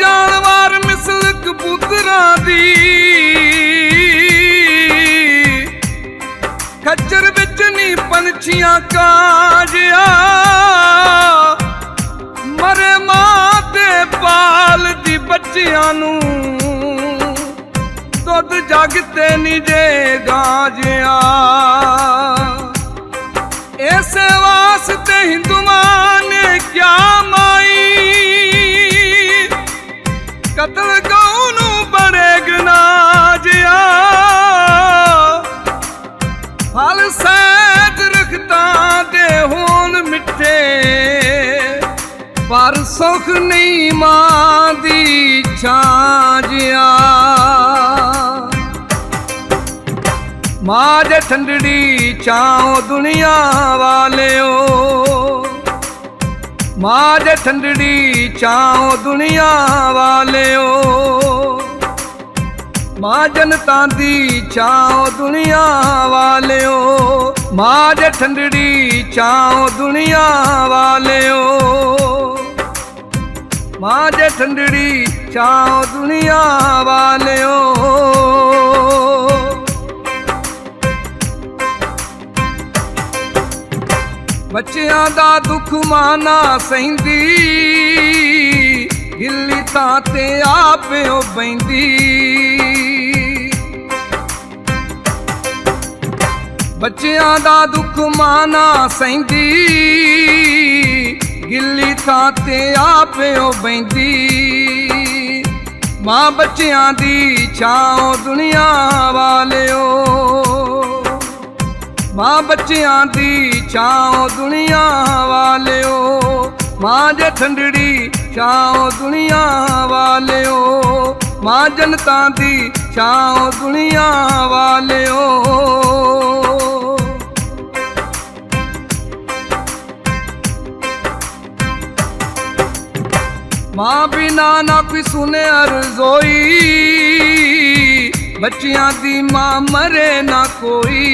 जानवर मिसल कबूतरां दी खच्चर विच नी पंछियां काजिया मरे मां ते पाल दी बच्चियां नू दुध जग ते नी जे गाजिया इस वास्ते हिंदुआं ने क्या माई कतल गऊ नू बड़े गनाजिया फल सैद रखतां दे होन मिठे पर सुख नहीं मां दी छांजिया मां जे ठंडड़ी छाओ दुनिया वालियो मां जे ठंडड़ी छाओ दुनिया वालियो मां जनता दी छाओ दुनिया वालियो मां जे ठंडड़ी छाओ दुनिया वालियो मां जे ठंडड़ी छाओ दुनिया वालियो बच्चियां दा दुख माना सहिंदी गिल्ली तां ते आपे बैंदी बच्चियां दा दुख माना सहिंदी गिल्ली तां ते आपे बैंदी मां बच्चियां दी छाओ दुनिया वालियो मां बच्चियां दी छाओ दुनिया वालियो मां जे ठंडड़ी छाओ दुनिया वालियो मां जनता दी छाओ दुनिया वालियो मां बिना ना कोई सुने अरज़ोई बच्चियां दी मां मरे ना कोई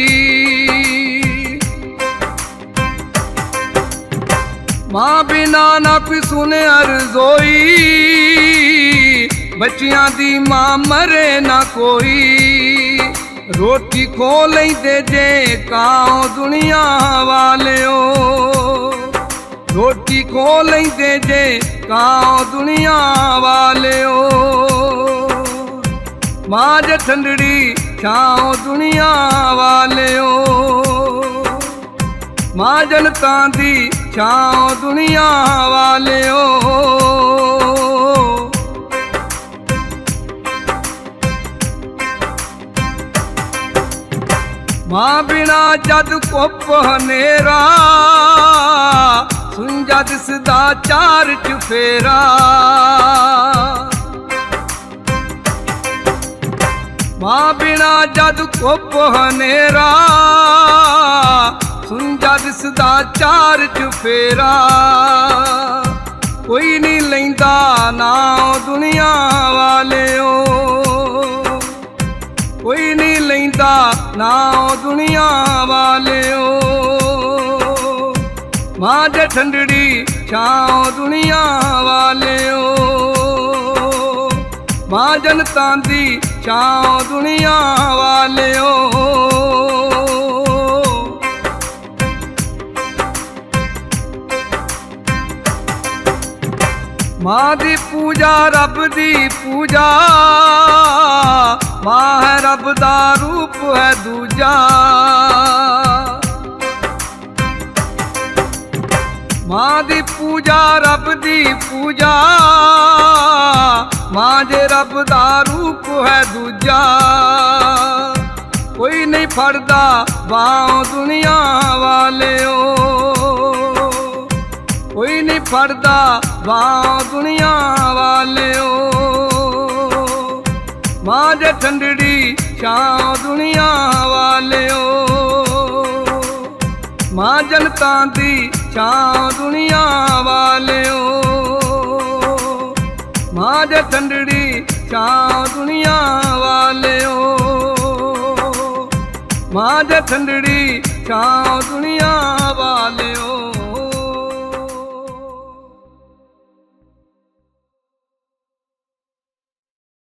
मां बिना ना कोई सुने अरज़ोई बच्चियां दी मां मरे ना कोई रोटी खो लैंदे जे काओ दुनिया वालियो रोटी खो लैंदे जे काओ दुनिया वालियो मां जे ठंडड़ी छाओ दुनिया वालियो मां जनता दी छाओ दुनिया वालियो मां बिना जद कुप हनेरा सुंजा दिसदा चार चुफेरा मां बिना जद कुप हनेरा सुंजा दिसदा चार चुफेरा कोई नहीं लैंदा नाओ दुनिया वालियो कोई नहीं लैंदा नाओ दुनिया वालियो मां जे ठंडड़ी छाओ दुनिया वालियो मां जनता दी छाओ दुनिया वालियो मां दी पूजा रब दी पूजा मां है रब दा रूप है दूजा मां दी पूजा रब दी पूजा मां जे रब दा रूप है दूजा कोई नहीं फड़दा बाहों दुनिया वालियो कोई नहीं फड़दा बाहों दुनिया वालियो मां जे ठंडड़ी छाओ दुनिया वालियो मां जनता दी छाओ दुनिया वालियो मां जे ठंडड़ी छाओ दुनिया वालियो मां जे ठंडड़ी छाओ दुनिया